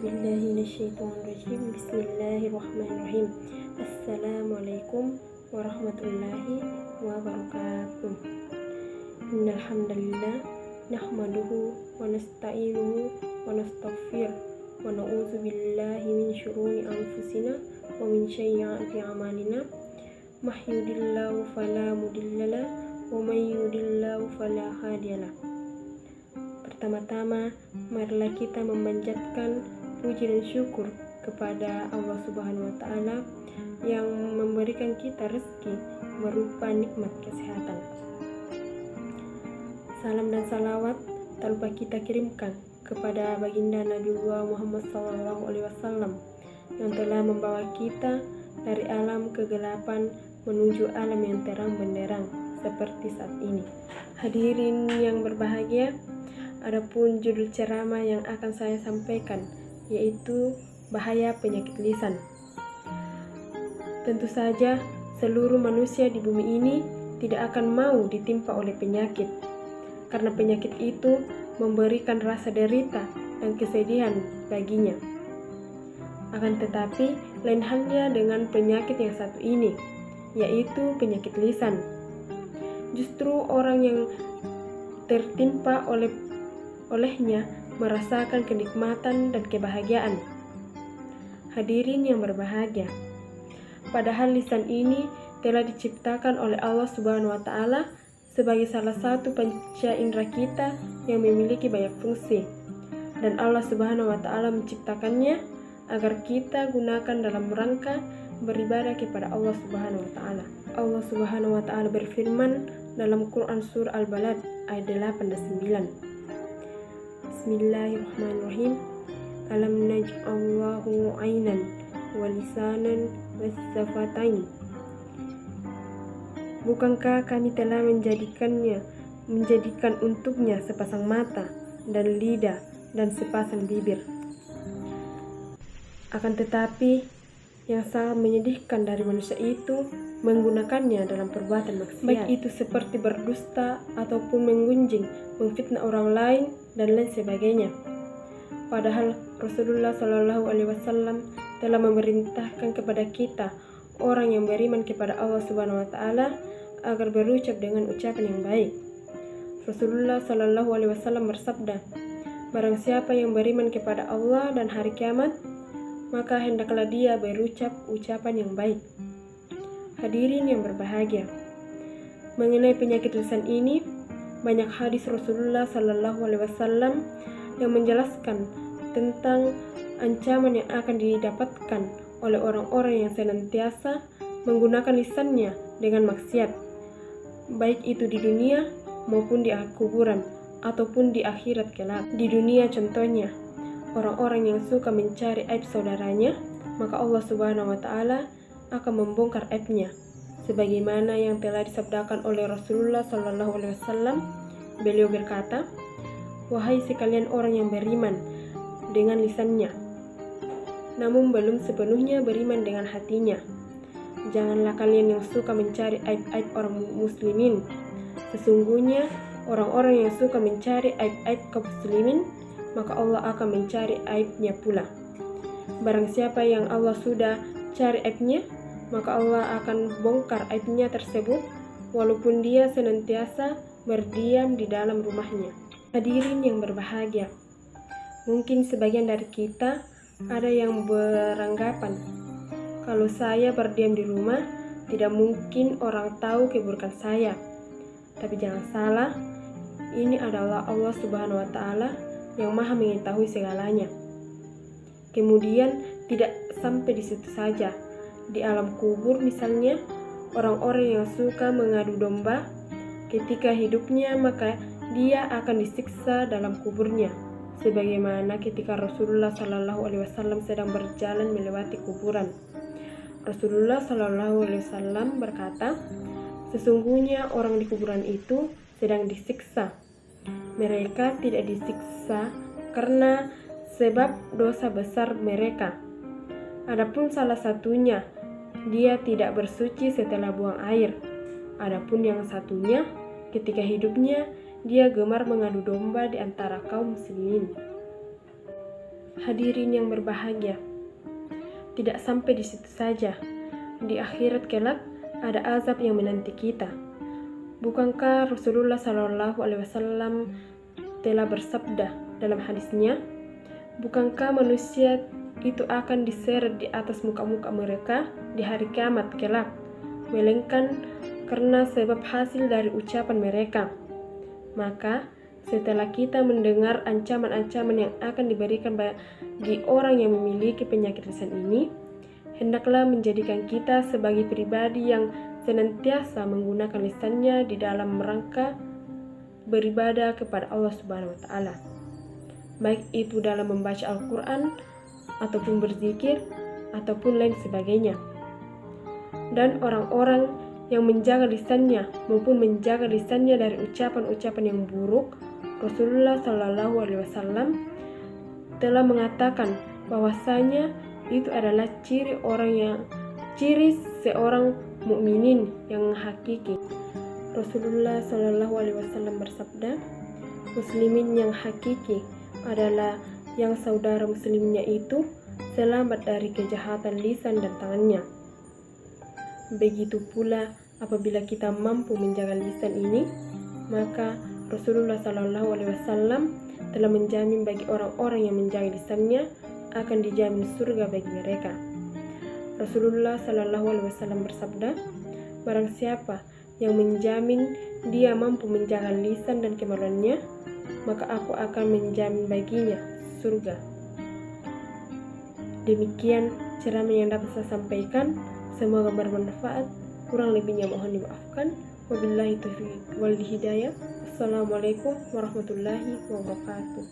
A'udzubillahiminasyaitonirrajim. Bismillahirrahmanirrahim. Assalamualaikum warahmatullahi wabarakatuh. Innal hamdalillah nahmaduhu wa nasta'inuhu wa nastaghfiruh wa na'udzu billahi min syururi anfusina wa min sayyiati a'malina. Mahyudillahu fala mudhillalah wa may yudlillahu fala hadiyalah. Pertama-tama, marilah kita memanjatkan puji dan syukur kepada Allah Subhanahu wa Ta'ala yang memberikan kita rezeki berupa nikmat kesehatan. Salam dan salawat tak lupa kita kirimkan kepada baginda Nabiullah Muhammad SAW yang telah membawa kita dari alam kegelapan menuju alam yang terang benderang seperti saat ini. Hadirin yang berbahagia, adapun judul ceramah yang akan saya sampaikan yaitu bahaya penyakit lisan. Tentu saja seluruh manusia di bumi ini tidak akan mau ditimpa oleh penyakit, karena penyakit itu memberikan rasa derita dan kesedihan baginya. Akan tetapi lain halnya dengan penyakit yang satu ini, yaitu penyakit lisan. Justru orang yang tertimpa olehnya merasakan kenikmatan dan kebahagiaan. Hadirin yang berbahagia, padahal lisan ini telah diciptakan oleh Allah Subhanahu wa Ta'ala sebagai salah satu panca indera kita yang memiliki banyak fungsi, dan Allah Subhanahu wa Ta'ala menciptakannya agar kita gunakan dalam rangka beribadah kepada Allah Subhanahu wa Ta'ala. Allah Subhanahu wa Ta'ala berfirman dalam Quran surah Al-Balad ayat 8 dan 9. Bismillahirrahmanirrahim. Alam naj'allahu 'ainan wa lisanan wa syafatain. Bukankah kami telah menjadikan untuknya sepasang mata dan lidah dan sepasang bibir? Akan tetapi yang sangat menyedihkan dari manusia itu menggunakannya dalam perbuatan maksiat, baik itu seperti berdusta ataupun menggunjing, memfitnah orang lain dan lain sebagainya. Padahal Rasulullah SAW telah memerintahkan kepada kita orang yang beriman kepada Allah Subhanahu wa Ta'ala agar berucap dengan ucapan yang baik. Rasulullah SAW bersabda, barang siapa yang beriman kepada Allah dan hari kiamat, maka hendaklah dia berucap ucapan yang baik. Hadirin yang berbahagia, mengenai penyakit lisan ini, banyak hadis Rasulullah SAW yang menjelaskan tentang ancaman yang akan didapatkan oleh orang-orang yang senantiasa menggunakan lisannya dengan maksiat, baik itu di dunia maupun di kuburan ataupun di akhirat kelak. Di dunia contohnya, orang-orang yang suka mencari aib saudaranya, maka Allah Subhanahu wa Ta'ala akan membongkar aibnya, sebagaimana yang telah disabdakan oleh Rasulullah SAW. Beliau berkata, wahai sekalian orang yang beriman dengan lisannya, namun belum sepenuhnya beriman dengan hatinya, janganlah kalian yang suka mencari aib-aib orang muslimin. Sesungguhnya orang-orang yang suka mencari aib-aib kaum muslimin, maka Allah akan mencari aibnya pula. Barang siapa yang Allah sudah cari aibnya, maka Allah akan bongkar aibnya tersebut, walaupun dia senantiasa berdiam di dalam rumahnya. Hadirin yang berbahagia, mungkin sebagian dari kita ada yang beranggapan, kalau saya berdiam di rumah, tidak mungkin orang tahu keburukan saya. Tapi jangan salah, ini adalah Allah Subhanahu wa Ta'ala yang maha mengetahui segalanya. Kemudian tidak sampai di situ saja. Di alam kubur misalnya, orang-orang yang suka mengadu domba ketika hidupnya, maka dia akan disiksa dalam kuburnya, sebagaimana ketika Rasulullah SAW sedang berjalan melewati kuburan. Rasulullah SAW berkata, sesungguhnya orang di kuburan itu sedang disiksa. Mereka tidak disiksa karena sebab dosa besar mereka. Adapun salah satunya, dia tidak bersuci setelah buang air. Adapun yang satunya, ketika hidupnya, dia gemar mengadu domba di antara kaum muslimin. Hadirin yang berbahagia, tidak sampai di situ saja. Di akhirat kelak ada azab yang menanti kita. Bukankah Rasulullah SAW telah bersabda dalam hadisnya, bukankah manusia itu akan diseret di atas muka-muka mereka di hari kiamat kelak, melainkan karena sebab hasil dari ucapan mereka. Maka setelah kita mendengar ancaman-ancaman yang akan diberikan bagi orang yang memiliki penyakit lisan ini, hendaklah menjadikan kita sebagai pribadi yang senantiasa menggunakan lisannya di dalam rangka beribadah kepada Allah Subhanahu wa Ta'ala, baik itu dalam membaca Al-Quran ataupun berzikir ataupun lain sebagainya. Dan orang-orang yang menjaga lisannya maupun menjaga lisannya dari ucapan-ucapan yang buruk, Rasulullah SAW telah mengatakan bahwasanya itu adalah ciri seorang mukminin yang hakiki. Rasulullah SAW bersabda, muslimin yang hakiki adalah yang saudara muslimnya itu selamat dari kejahatan lisan dan tangannya. Begitu pula apabila kita mampu menjaga lisan ini, maka Rasulullah SAW telah menjamin bagi orang-orang yang menjaga lisannya akan dijamin surga bagi mereka. Rasulullah SAW bersabda, barang siapa yang menjamin dia mampu menjaga lisan dan kemaluannya, maka aku akan menjamin baginya surga. Demikian ceramah yang dapat saya sampaikan, semoga bermanfaat. Kurang lebihnya mohon dimaafkan. Wabillahi taufiq wal hidayah. Assalamualaikum warahmatullahi wabarakatuh.